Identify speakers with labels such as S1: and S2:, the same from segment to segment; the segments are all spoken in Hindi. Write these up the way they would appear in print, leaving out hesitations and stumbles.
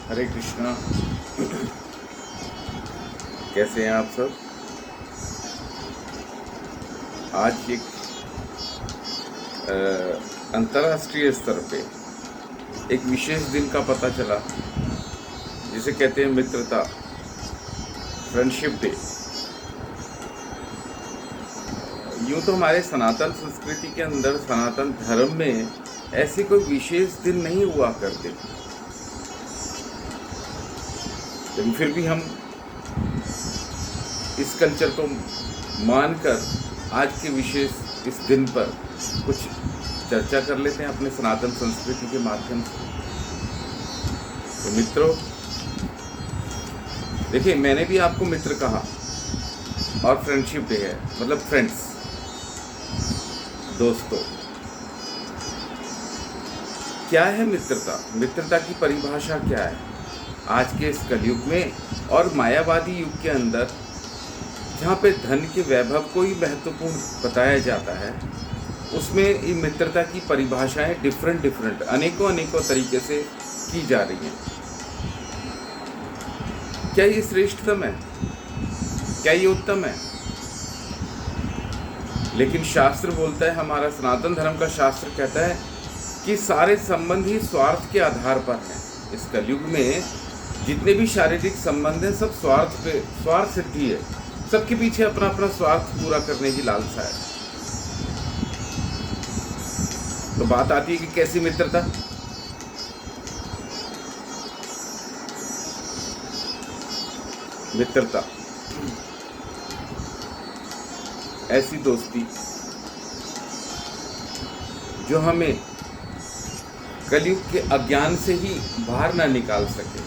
S1: हरे कृष्णा। कैसे हैं आप सब? आज एक अंतर्राष्ट्रीय स्तर पे एक विशेष दिन का पता चला जिसे कहते हैं मित्रता, फ्रेंडशिप डे। यूँ तो हमारे सनातन संस्कृति के अंदर, सनातन धर्म में ऐसे कोई विशेष दिन नहीं हुआ करते, लेकिन फिर भी हम इस कल्चर को मानकर आज के विशेष इस दिन पर कुछ चर्चा कर लेते हैं अपने सनातन संस्कृति के माध्यम से। तो मित्रों, देखिए, मैंने भी आपको मित्र कहा और फ्रेंडशिप डे है, मतलब फ्रेंड्स, दोस्तों। क्या है मित्रता? मित्रता की परिभाषा क्या है आज के इस कलयुग में और मायावादी युग के अंदर, जहाँ पे धन के वैभव को ही महत्वपूर्ण बताया जाता है, उसमें ये मित्रता की परिभाषाएं डिफरेंट अनेकों तरीके से की जा रही हैं। क्या ये श्रेष्ठतम है? क्या ये उत्तम है? लेकिन शास्त्र बोलता है, हमारा सनातन धर्म का शास्त्र कहता है कि सारे संबंध ही स्वार्थ के आधार पर हैं। इस कलयुग में जितने भी शारीरिक संबंध हैं, सब स्वार्थ सिद्धि है। सबके पीछे अपना अपना स्वार्थ पूरा करने की लालसा है। तो बात आती है कि कैसी मित्रता? मित्रता ऐसी दोस्ती जो हमें कलयुग के अज्ञान से ही बाहर ना निकाल सके।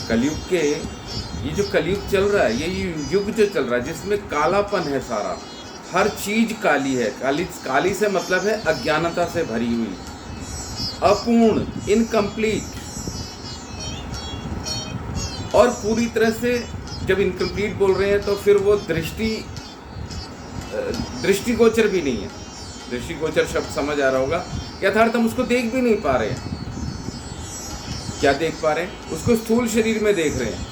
S1: कलयुग के, ये जो कलयुग चल रहा है, ये युग जो चल रहा है, जिसमें कालापन है, सारा हर चीज काली है। काली से मतलब है अज्ञानता से भरी हुई, अपूर्ण, इनकम्प्लीट। और पूरी तरह से जब इनकम्प्लीट बोल रहे हैं तो फिर वो दृष्टिगोचर भी नहीं है। दृष्टिगोचर शब्द समझ आ रहा होगा। यथार्थ हम उसको देख भी नहीं पा रहे हैं। क्या देख पा रहे हैं? उसको स्थूल शरीर में देख रहे हैं,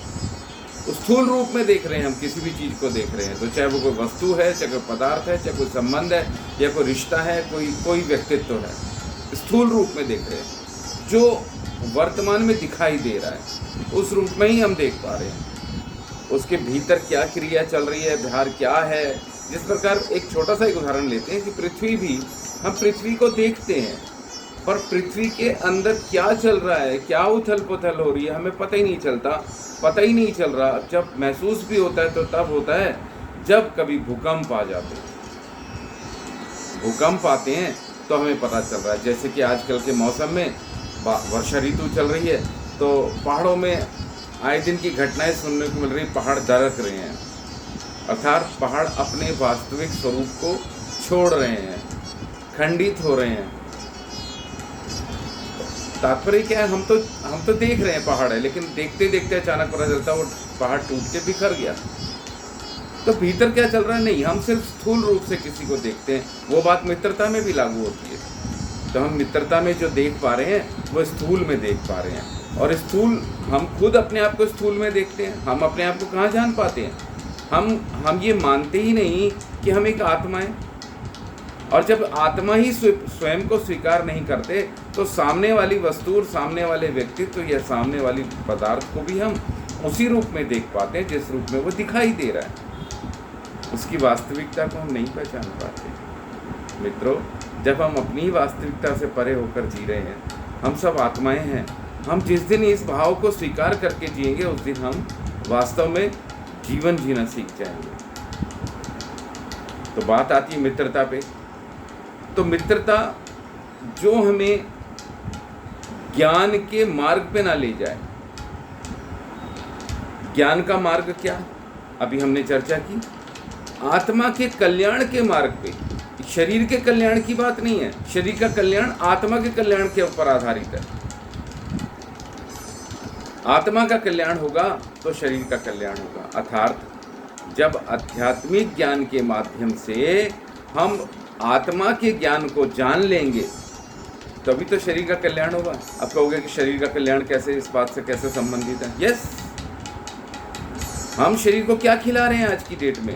S1: उस स्थूल रूप में देख रहे हैं। हम किसी भी चीज़ को देख रहे हैं, तो चाहे वो कोई वस्तु है, चाहे कोई पदार्थ है, चाहे कोई संबंध है, या कोई रिश्ता है, कोई व्यक्तित्व है, स्थूल रूप में देख रहे हैं। जो वर्तमान में दिखाई दे रहा है उस रूप में ही हम देख पा रहे हैं। उसके भीतर क्या क्रिया चल रही है, बाहर क्या है। जिस प्रकार, एक छोटा सा एक उदाहरण लेते हैं कि पृथ्वी भी, हम पृथ्वी को देखते हैं, पर पृथ्वी के अंदर क्या चल रहा है, क्या उथल पुथल हो रही है, हमें पता ही नहीं चल रहा। जब महसूस भी होता है तो तब होता है जब कभी भूकंप आ जाते हैं। भूकंप आते हैं तो हमें पता चल रहा है। जैसे कि आजकल के मौसम में वर्षा ऋतु चल रही है, तो पहाड़ों में आए दिन की घटनाएं सुनने को मिल रही। पहाड़ दरक रहे हैं, अर्थात पहाड़ अपने वास्तविक स्वरूप को छोड़ रहे हैं, खंडित हो रहे हैं। तात्पर्य क्या है? हम तो देख रहे हैं पहाड़ है, लेकिन देखते देखते अचानक पता चलता है वो पहाड़ टूट के बिखर गया। तो भीतर क्या चल रहा है? नहीं, हम सिर्फ स्थूल रूप से किसी को देखते हैं। वो बात मित्रता में भी लागू होती है। तो हम मित्रता में जो देख पा रहे हैं वो स्थूल में देख पा रहे हैं। और स्थूल, हम खुद अपने आप को स्थूल में देखते हैं। हम अपने आप को कहाँ जान पाते हैं? हम ये मानते ही नहीं कि हम एक आत्मा है। और जब आत्मा ही स्वयं को स्वीकार नहीं करते, तो सामने वाली वस्तु और सामने वाले व्यक्तित्व या सामने वाली पदार्थ को भी हम उसी रूप में देख पाते हैं जिस रूप में वो दिखाई दे रहा है। उसकी वास्तविकता को हम नहीं पहचान पाते। मित्रों, जब हम अपनी ही वास्तविकता से परे होकर जी रहे हैं, हम सब आत्माएं हैं। हम जिस दिन इस भाव को स्वीकार करके जिएंगे, उस दिन हम वास्तव में जीवन जीना सीख जाएंगे। तो बात आती है मित्रता पे। तो मित्रता जो हमें ज्ञान के मार्ग पे ना ले जाए। ज्ञान का मार्ग क्या? अभी हमने चर्चा की, आत्मा के कल्याण के मार्ग पे। शरीर के कल्याण की बात नहीं है। शरीर का कल्याण आत्मा के कल्याण के ऊपर आधारित है। आत्मा का कल्याण होगा तो शरीर का कल्याण होगा। अर्थात जब आध्यात्मिक ज्ञान के माध्यम से हम आत्मा के ज्ञान को जान लेंगे, तभी तो शरीर का कल्याण होगा। अब कहोगे कि शरीर का कल्याण कैसे, इस बात से कैसे संबंधित है? यस, हम शरीर को क्या खिला रहे हैं आज की डेट में?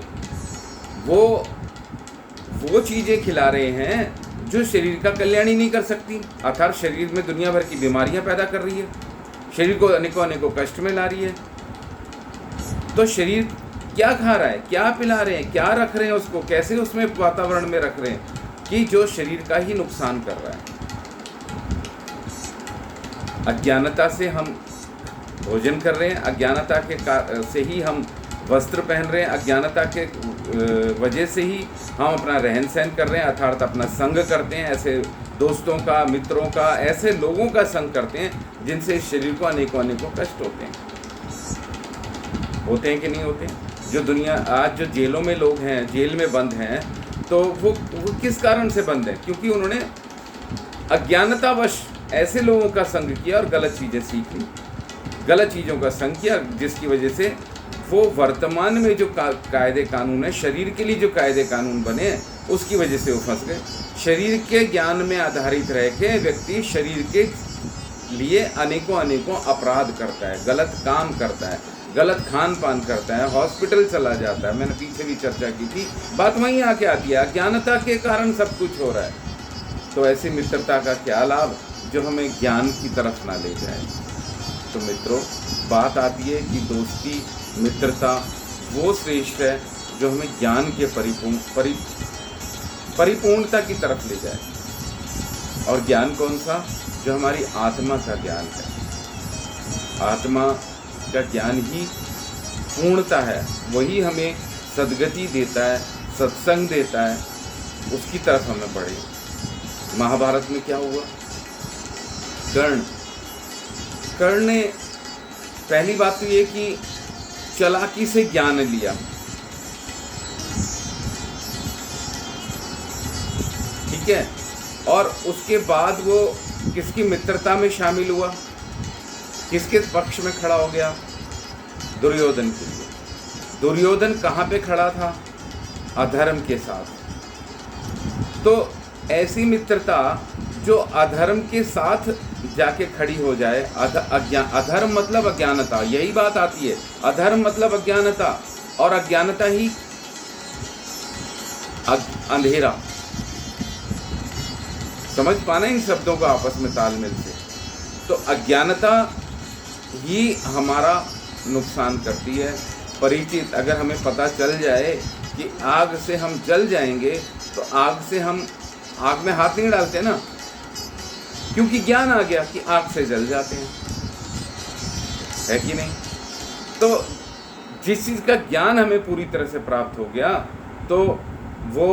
S1: वो चीज़ें खिला रहे हैं जो शरीर का कल्याण ही नहीं कर सकती, अर्थात शरीर में दुनिया भर की बीमारियां पैदा कर रही है, शरीर को अनेकों कष्ट में ला रही है। तो शरीर क्या खा रहा है, क्या पिला रहे हैं, क्या रख रहे हैं उसको, कैसे उसमें वातावरण में रख रहे हैं कि जो शरीर का ही नुकसान कर रहा है। अज्ञानता से हम भोजन कर रहे हैं, अज्ञानता से ही हम वस्त्र पहन रहे हैं, अज्ञानता के वजह से ही हम अपना रहन सहन कर रहे हैं, अर्थात अपना संग करते हैं, ऐसे दोस्तों का, मित्रों का, ऐसे लोगों का संग करते हैं जिनसे इस शरीर को अनेकों कष्ट होते हैं कि नहीं होते? जो दुनिया आज जो जेलों में लोग हैं, जेल में बंद हैं, तो वो किस कारण से बंद है? क्योंकि उन्होंने अज्ञानतावश ऐसे लोगों का संग किया और गलत चीज़ें सीख ली, गलत चीज़ों का संग किया, जिसकी वजह से वो वर्तमान में जो कायदे कानून है, शरीर के लिए जो कायदे कानून बने हैं, उसकी वजह से वो फंस गए। शरीर के ज्ञान में आधारित रह के व्यक्ति शरीर के लिए अनेकों अपराध करता है, गलत काम करता है, गलत खान पान करता है, हॉस्पिटल चला जाता है। मैंने पीछे भी चर्चा की थी, बात वहीं आके आती है, अज्ञानता के कारण सब कुछ हो रहा है। तो ऐसी मित्रता का क्या लाभ जो हमें ज्ञान की तरफ ना ले जाए? तो मित्रों, बात आती है कि दोस्ती, मित्रता वो श्रेष्ठ है जो हमें ज्ञान के परिपूर्णता की तरफ ले जाए। और ज्ञान कौन सा? जो हमारी आत्मा का ज्ञान है। आत्मा का ज्ञान ही पूर्णता है, वही हमें सद्गति देता है, सत्संग देता है, उसकी तरफ हमें बढ़े। महाभारत में क्या हुआ? कर्ण ने पहली बात तो ये कि चालाकी से ज्ञान लिया, ठीक है, और उसके बाद वो किसकी मित्रता में शामिल हुआ, किसके पक्ष में खड़ा हो गया? दुर्योधन के लिए। दुर्योधन कहाँ पे खड़ा था? अधर्म के साथ। तो ऐसी मित्रता जो अधर्म के साथ जाके खड़ी हो जाए, अधर्म मतलब अज्ञानता, यही बात आती है। अधर्म मतलब अज्ञानता, और अज्ञानता ही अंधेरा। समझ पाना इन शब्दों का आपस में तालमेल से। तो अज्ञानता ही हमारा नुकसान करती है। परिचित, अगर हमें पता चल जाए कि आग से हम जल जाएंगे, तो आग में हाथ नहीं डालते ना, क्योंकि ज्ञान आ गया कि आग से जल जाते हैं, है कि नहीं? तो जिस चीज़ का ज्ञान हमें पूरी तरह से प्राप्त हो गया, तो वो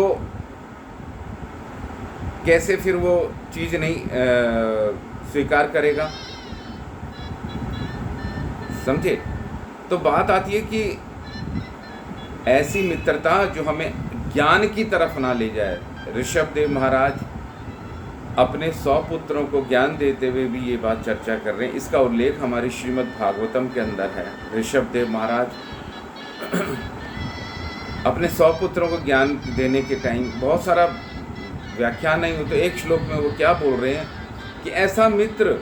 S1: कैसे फिर वो चीज़ नहीं स्वीकार करेगा? समझे? तो बात आती है कि ऐसी मित्रता जो हमें ज्ञान की तरफ ना ले जाए। ऋषभदेव महाराज अपने 100 पुत्रों को ज्ञान देते हुए भी ये बात चर्चा कर रहे हैं। इसका उल्लेख हमारी श्रीमद् भागवतम के अंदर है। ऋषभदेव महाराज अपने 100 पुत्रों को ज्ञान देने के टाइम, बहुत सारा व्याख्यान नहीं हो, तो एक श्लोक में वो क्या बोल रहे हैं कि ऐसा मित्र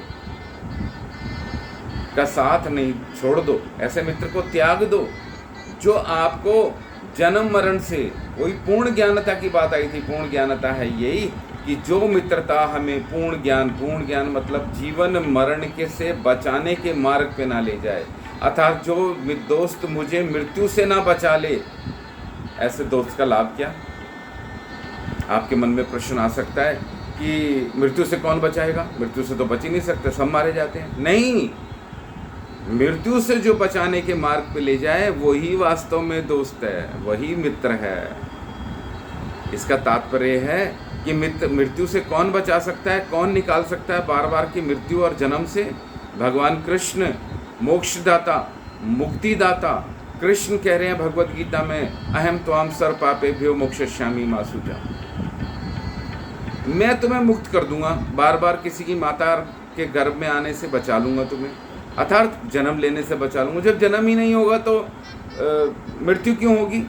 S1: का साथ नहीं छोड़ दो, ऐसे मित्र को त्याग दो जो आपको जन्म मरण से, वही पूर्ण ज्ञानता की बात आई थी। पूर्ण ज्ञानता है यही कि जो मित्रता हमें पूर्ण ज्ञान मतलब जीवन मरण के से बचाने के मार्ग पे ना ले जाए, अर्थात जो दोस्त मुझे मृत्यु से ना बचा ले, ऐसे दोस्त का लाभ क्या? आपके मन में प्रश्न आ सकता है कि मृत्यु से कौन बचाएगा? मृत्यु से तो बच ही नहीं सकते, सब मारे जाते हैं। नहीं, मृत्यु से जो बचाने के मार्ग पे ले जाए वही वास्तव में दोस्त है, वही मित्र है। इसका तात्पर्य है कि मृत्यु से कौन बचा सकता है, कौन निकाल सकता है बार बार की मृत्यु और जन्म से? भगवान कृष्ण मोक्षदाता, मुक्तिदाता। कृष्ण कह रहे हैं भगवत गीता में, अहम त्वाम सर्व पापेभ्यो मोक्षयिष्यामि मा शुचा। मैं तुम्हें मुक्त कर दूंगा, बार बार किसी की माता के गर्भ में आने से बचा लूंगा तुम्हें, अर्थात जन्म लेने से बचा लूंगा। जब जन्म ही नहीं होगा तो मृत्यु क्यों होगी?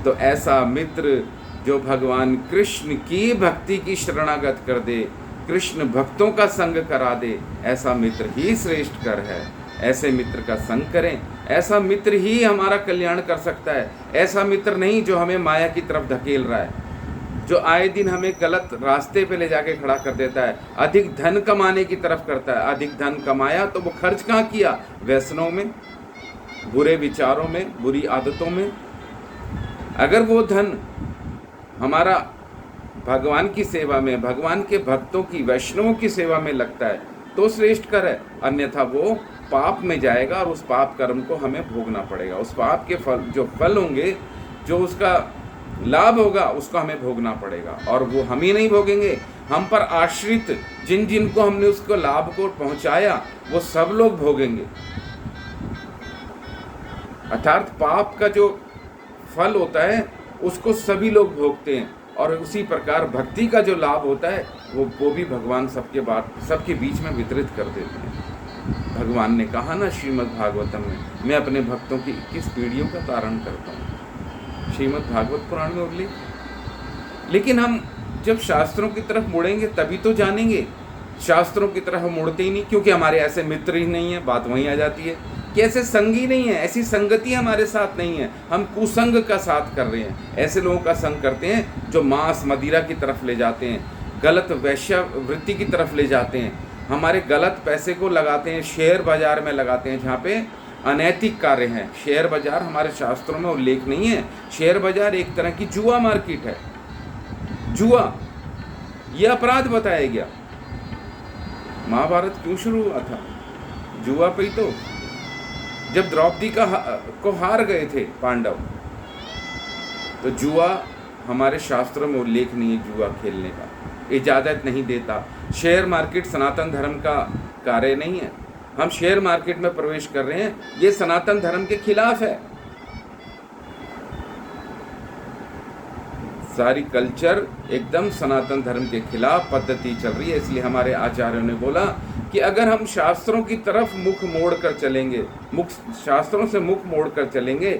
S1: तो ऐसा मित्र जो भगवान कृष्ण की भक्ति की शरणागत कर दे, कृष्ण भक्तों का संग करा दे, ऐसा मित्र ही श्रेष्ठ कर है। ऐसे मित्र का संग करें, ऐसा मित्र ही हमारा कल्याण कर सकता है। ऐसा मित्र नहीं जो हमें माया की तरफ धकेल रहा है, जो आए दिन हमें गलत रास्ते पे ले जाके खड़ा कर देता है, अधिक धन कमाने की तरफ करता है। अधिक धन कमाया तो वो खर्च कहाँ किया? व्यसनों में, बुरे विचारों में, बुरी आदतों में। अगर वो धन हमारा भगवान की सेवा में, भगवान के भक्तों की, वैष्णवों की सेवा में लगता है तो श्रेष्ठ कर है, अन्यथा वो पाप में जाएगा और उस पाप कर्म को हमें भोगना पड़ेगा। उस पाप के फल, जो फल होंगे, जो उसका लाभ होगा, उसको हमें भोगना पड़ेगा। और वो हम ही नहीं भोगेंगे, हम पर आश्रित जिन जिन को हमने उसको लाभ को पहुंचाया, वो सब लोग भोगेंगे। अर्थात पाप का जो फल होता है उसको सभी लोग भोगते हैं, और उसी प्रकार भक्ति का जो लाभ होता है वो भी भगवान सबके बीच में वितरित कर देते हैं। भगवान ने कहा ना श्रीमद् भागवतम में, मैं अपने भक्तों की 21 पीढ़ियों का तारण करता हूँ, श्रीमद् भागवत पुराण में उल्लेख। लेकिन हम जब शास्त्रों की तरफ मुड़ेंगे तभी तो जानेंगे। शास्त्रों की तरफ हम मुड़ते ही नहीं, क्योंकि हमारे ऐसे मित्र ही नहीं है। बात वहीं आ जाती है कि ऐसे संगी नहीं है, ऐसी संगति हमारे साथ नहीं है। हम कुसंग का साथ कर रहे हैं, ऐसे लोगों का संग करते हैं जो मांस मदिरा की तरफ ले जाते हैं, गलत वैश्यावृत्ति की तरफ ले जाते हैं, हमारे गलत पैसे को लगाते हैं, शेयर बाजार में लगाते हैं, जहाँ पे अनैतिक कार्य हैं। शेयर बाजार हमारे शास्त्रों में उल्लेख नहीं है। शेयर बाजार एक तरह की जुआ मार्केट है। जुआ ये अपराध बताया गया। महाभारत क्यों शुरू हुआ था? जुआ पे ही तो। जब द्रौपदी को हार गए थे पांडव, तो जुआ हमारे शास्त्रों में उल्लेख नहीं है। जुआ खेलने का इजाज़त नहीं देता। शेयर मार्केट सनातन धर्म का कार्य नहीं है। हम शेयर मार्केट में प्रवेश कर रहे हैं, ये सनातन धर्म के खिलाफ है। सारी कल्चर एकदम सनातन धर्म के खिलाफ पद्धति चल रही है। इसलिए हमारे आचार्यों ने बोला कि अगर हम शास्त्रों की तरफ मुख मोड़ कर चलेंगे, शास्त्रों से मुख मोड़ कर चलेंगे,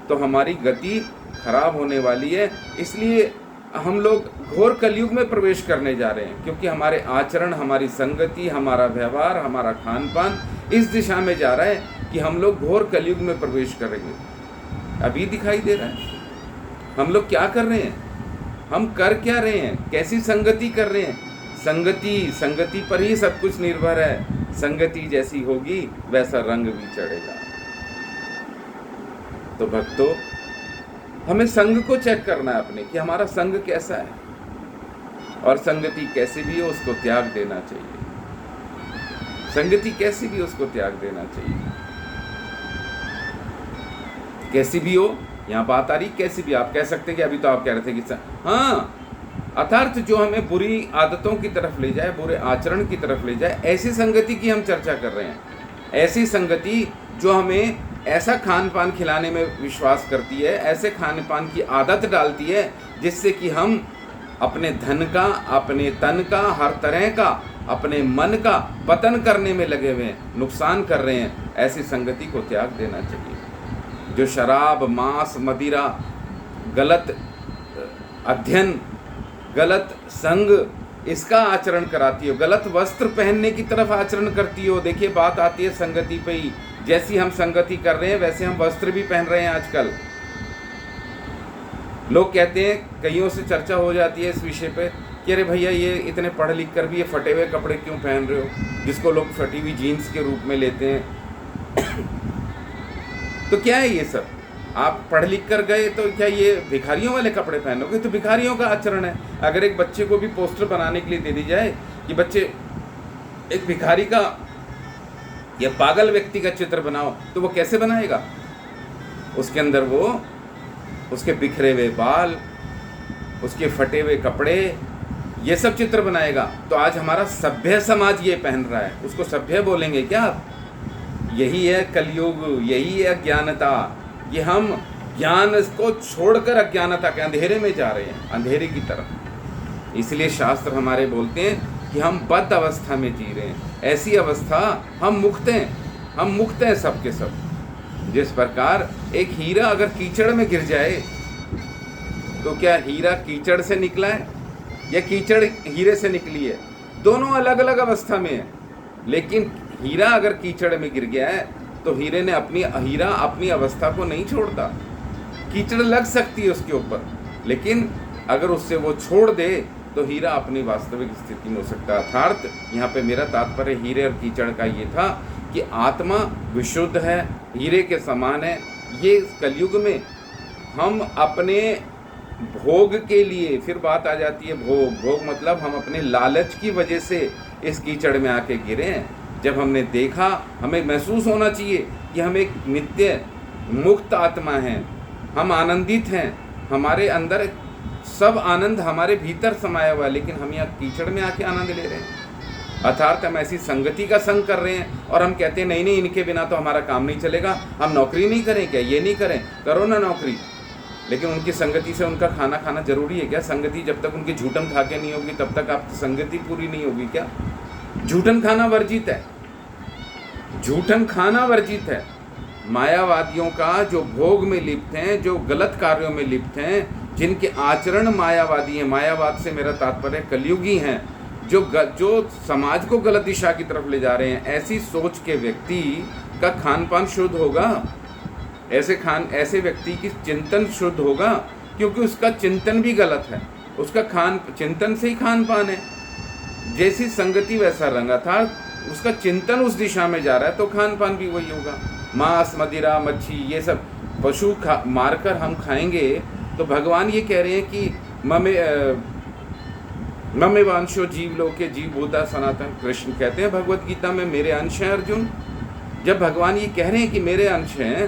S1: तो हमारी गति खराब होने वाली है। इसलिए हम लोग घोर कलयुग में प्रवेश करने जा रहे हैं, क्योंकि हमारे आचरण, हमारी संगति, हमारा व्यवहार, हमारा खान पान इस दिशा में जा रहा है कि हम लोग घोर कलयुग में प्रवेश करेंगे। अभी दिखाई दे रहा है। हम लोग क्या कर रहे हैं, हम कर क्या रहे हैं, कैसी संगति कर रहे हैं। संगति पर ही सब कुछ निर्भर है। संगति जैसी होगी वैसा रंग भी चढ़ेगा। तो भक्तों, हमें संग को चेक करना है अपने, कि हमारा संग कैसा है, और संगति कैसी भी हो उसको त्याग देना चाहिए। संगति कैसी भी हो उसको त्याग देना चाहिए। कैसी भी हो, यहाँ बात आ रही कैसी भी। आप कह सकते हैं कि अभी तो आप कह रहे थे कि हाँ, अर्थात जो हमें बुरी आदतों की तरफ ले जाए, बुरे आचरण की तरफ ले जाए, ऐसी संगति की हम चर्चा कर रहे हैं। ऐसी संगति जो हमें ऐसा खान पान खिलाने में विश्वास करती है, ऐसे खान पान की आदत डालती है जिससे कि हम अपने धन का, अपने तन का, हर तरह का, अपने मन का पतन करने में लगे हुए हैं, नुकसान कर रहे हैं। ऐसी संगति को त्याग देना चाहिए। जो शराब, मांस, मदिरा, गलत अध्ययन, गलत संग, इसका आचरण कराती हो, गलत वस्त्र पहनने की तरफ आचरण करती हो। देखिए, बात आती है संगति पे ही। जैसी हम संगति कर रहे हैं वैसे हम वस्त्र भी पहन रहे हैं आजकल। लोग कहते हैं, कईयों से चर्चा हो जाती है इस विषय पे कि अरे भैया, ये इतने पढ़ लिख कर भी ये फटे हुए कपड़े क्यों पहन रहे हो, जिसको लोग फटी हुई जीन्स के रूप में लेते हैं। तो क्या है ये सब? आप पढ़ लिख कर गए तो क्या ये भिखारियों वाले कपड़े पहनोगे? तो भिखारियों का आचरण है। अगर एक बच्चे को भी पोस्टर बनाने के लिए दे दी जाए कि बच्चे एक भिखारी का या पागल व्यक्ति का चित्र बनाओ, तो वो कैसे बनाएगा? उसके अंदर वो उसके बिखरे हुए बाल, उसके फटे हुए कपड़े, ये सब चित्र बनाएगा। तो आज हमारा सभ्य समाज ये पहन रहा है, उसको सभ्य बोलेंगे क्या आप? यही है कलयुग, यही है अज्ञानता। ये हम ज्ञान को छोड़कर अज्ञानता के अंधेरे में जा रहे हैं, अंधेरे की तरफ। इसलिए शास्त्र हमारे बोलते हैं कि हम बद्ध अवस्था में जी रहे हैं। ऐसी अवस्था, हम मुक्त हैं सब के सब। जिस प्रकार एक हीरा अगर कीचड़ में गिर जाए तो क्या हीरा कीचड़ से निकला है या कीचड़ हीरे से निकली है? दोनों अलग अलग अवस्था में है। लेकिन हीरा अगर कीचड़ में गिर गया है तो हीरा अपनी अवस्था को नहीं छोड़ता। कीचड़ लग सकती है उसके ऊपर, लेकिन अगर उससे वो छोड़ दे तो हीरा अपनी वास्तविक स्थिति में हो सकता है। अर्थात यहाँ पे मेरा तात्पर्य हीरे और कीचड़ का ये था कि आत्मा विशुद्ध है, हीरे के समान है। ये कलयुग में हम अपने भोग के लिए, फिर बात आ जाती है भोग मतलब हम अपने लालच की वजह से इस कीचड़ में आके गिरे हैं। जब हमने देखा, हमें महसूस होना चाहिए कि हम एक नित्य मुक्त आत्मा हैं, हम आनंदित हैं, हमारे अंदर सब आनंद हमारे भीतर समाया हुआ है, लेकिन हम यहाँ कीचड़ में आके आनंद ले रहे हैं। अर्थात हम ऐसी संगति का संग कर रहे हैं और हम कहते हैं नहीं इनके बिना तो हमारा काम नहीं चलेगा, हम नौकरी नहीं करें क्या? ये नहीं करें, करो ना नौकरी, लेकिन उनकी संगति से उनका खाना खाना जरूरी है क्या? संगति जब तक उनकी झूठन खा के नहीं होगी तब तक आपकी संगति पूरी नहीं होगी क्या? झूठन खाना वर्जित है, झूठन खाना वर्जित है। मायावादियों का जो भोग में लिप्त हैं, जो गलत कार्यों में लिप्त हैं, जिनके आचरण मायावादी हैं, मायावाद से मेरा तात्पर्य कलयुगी हैं, जो समाज को गलत दिशा की तरफ ले जा रहे हैं, ऐसी सोच के व्यक्ति का खान पान शुद्ध होगा, ऐसे व्यक्ति की चिंतन शुद्ध होगा, क्योंकि उसका चिंतन भी गलत है, उसका चिंतन से ही खान पान है। जैसी संगति वैसा रंग, अर्थात उसका चिंतन उस दिशा में जा रहा है तो खान पान भी वही होगा। मांस, मदिरा, मच्छी, ये सब पशु मारकर हम खाएंगे तो भगवान ये कह रहे हैं कि ममे वांशो जीव लोके जीव भूता सनातन। कृष्ण कहते हैं भगवत गीता में मेरे अंश हैं अर्जुन। जब भगवान ये कह रहे हैं कि मेरे अंश हैं,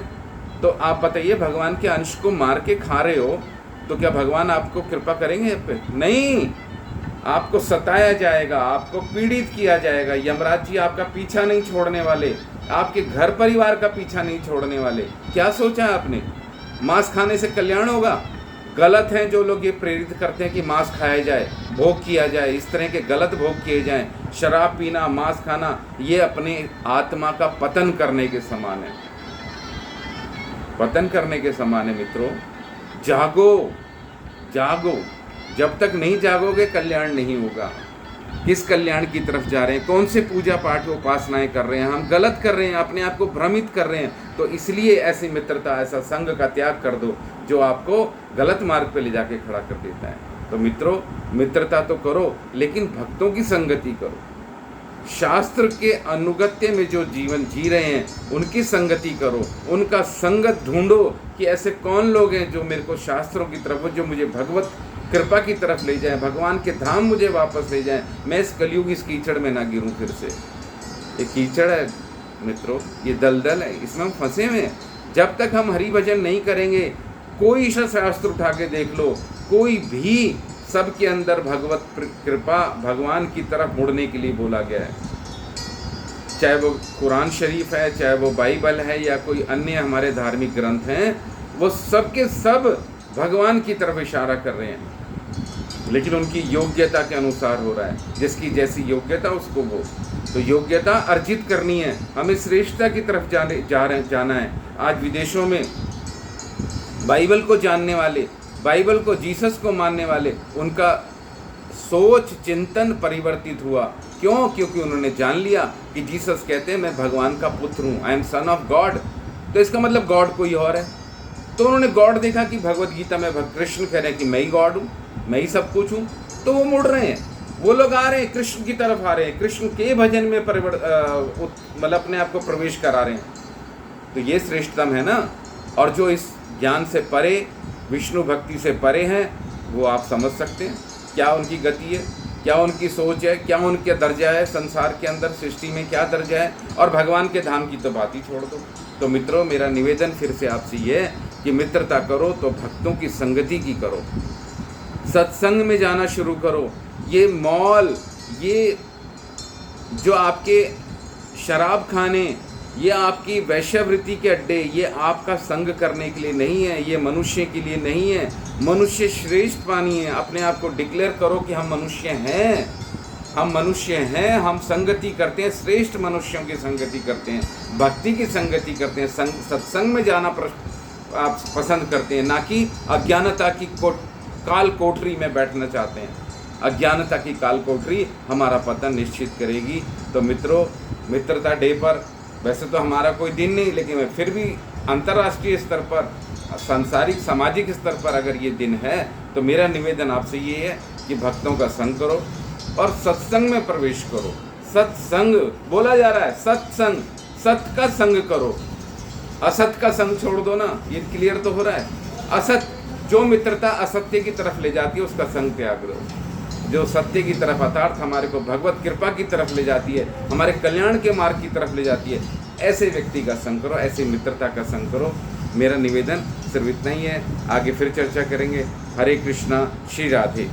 S1: तो आप बताइए भगवान के अंश को मार के खा रहे हो तो क्या भगवान आपको कृपा करेंगे पे? नहीं, आपको सताया जाएगा, आपको पीड़ित किया जाएगा। यमराज जी आपका पीछा नहीं छोड़ने वाले, आपके घर परिवार का पीछा नहीं छोड़ने वाले। क्या सोचा है आपने? मांस खाने से कल्याण होगा? गलत हैं जो लोग ये प्रेरित करते हैं कि मांस खाया जाए, भोग किया जाए, इस तरह के गलत भोग किए जाएं। शराब पीना, मांस खाना, ये अपने आत्मा का पतन करने के समान है, पतन करने के समान है। मित्रों, जागो जागो, जब तक नहीं जागोगे कल्याण नहीं होगा। किस कल्याण की तरफ जा रहे हैं? कौन से पूजा पाठ उपासनाएं कर रहे हैं? हम गलत कर रहे हैं, अपने आप को भ्रमित कर रहे हैं। तो इसलिए ऐसी मित्रता, ऐसा संग का त्याग कर दो जो आपको गलत मार्ग पे ले जाके खड़ा कर देता है। तो मित्रों, मित्रता तो करो, लेकिन भक्तों की संगति करो। शास्त्र के अनुगत्य में जो जीवन जी रहे हैं उनकी संगति करो, उनका संगत ढूंढो कि ऐसे कौन लोग हैं जो मेरे को शास्त्रों की तरफ, जो मुझे भगवत कृपा की तरफ ले जाएं, भगवान के धाम मुझे वापस ले जाएं, मैं इस कलयुग इस कीचड़ में ना गिरूं फिर से। ये कीचड़ है मित्रों, ये दलदल है, इसमें हम फंसे हुए हैं। जब तक हम हरि भजन नहीं करेंगे, कोई सा शास्त्र उठा के देख लो, कोई भी, सबके अंदर भगवत कृपा, भगवान की तरफ मुड़ने के लिए बोला गया है। चाहे वो कुरान शरीफ है, चाहे वो बाइबल है, या कोई अन्य हमारे धार्मिक ग्रंथ हैं, वो सब के सब भगवान की तरफ इशारा कर रहे हैं, लेकिन उनकी योग्यता के अनुसार हो रहा है। जिसकी जैसी योग्यता उसको वो, तो योग्यता अर्जित करनी है, हमें श्रेष्ठता की तरफ जाना है। आज विदेशों में बाइबल को जानने वाले, बाइबल को, जीसस को मानने वाले, उनका सोच चिंतन परिवर्तित हुआ। क्यों? क्योंकि उन्होंने जान लिया कि जीसस कहते हैं मैं भगवान का पुत्र हूँ, I am son of God. तो इसका मतलब गॉड कोई और है। तो उन्होंने गॉड देखा कि भगवत गीता में कृष्ण कह रहे हैं कि मैं ही गॉड हूँ, मैं ही सब कुछ हूँ, तो वो मुड़ रहे हैं, वो लोग आ रहे हैं, कृष्ण की तरफ आ रहे हैं, कृष्ण के भजन में मतलब अपने आप को प्रवेश करा रहे हैं। तो ये श्रेष्ठतम है ना। और जो इस ज्ञान से परे, विष्णु भक्ति से परे हैं, वो आप समझ सकते हैं क्या उनकी गति है, क्या उनकी सोच है, क्या उनका दर्जा है संसार के अंदर, सृष्टि में क्या दर्जा है। और भगवान के धाम की तो बात ही छोड़ दो। तो मित्रों, मेरा निवेदन फिर से आपसे ये है कि मित्रता करो तो भक्तों की संगति की करो, सत्संग में जाना शुरू करो। ये मॉल, ये जो आपके शराब खाने, ये आपकी वैश्यवृत्ति के अड्डे, ये आपका संग करने के लिए नहीं है, ये मनुष्य के लिए नहीं है। मनुष्य श्रेष्ठ पानी है। अपने आप को डिक्लेयर करो कि हम मनुष्य हैं, हम मनुष्य हैं, हम संगति करते हैं, श्रेष्ठ मनुष्यों की संगति करते हैं, भक्ति की संगति करते हैं, सत्संग में जाना आप पसंद करते हैं, ना कि अज्ञानता की काल कोठरी में बैठना चाहते हैं। अज्ञानता की काल कोठरी हमारा पतन निश्चित करेगी। तो मित्रों, मित्रता डे पर वैसे तो हमारा कोई दिन नहीं, लेकिन फिर भी अंतर्राष्ट्रीय स्तर पर, सांसारिक सामाजिक स्तर पर अगर ये दिन है, तो मेरा निवेदन आपसे ये है कि भक्तों का संग करो और सत्संग में प्रवेश करो। सत्संग बोला जा रहा है, सत्संग, सत का संग करो, असत का संग छोड़ दो ना। ये क्लियर तो हो रहा है। असत, जो मित्रता असत्य की तरफ ले जाती है उसका संग त्याग दो। जो सत्य की तरफ, अर्थात हमारे को भगवत कृपा की तरफ ले जाती है, हमारे कल्याण के मार्ग की तरफ ले जाती है, ऐसे व्यक्ति का संग करो, ऐसे मित्रता का संग करो। मेरा निवेदन सिर्फ इतना ही है। आगे फिर चर्चा करेंगे। हरे कृष्णा, श्री राधे।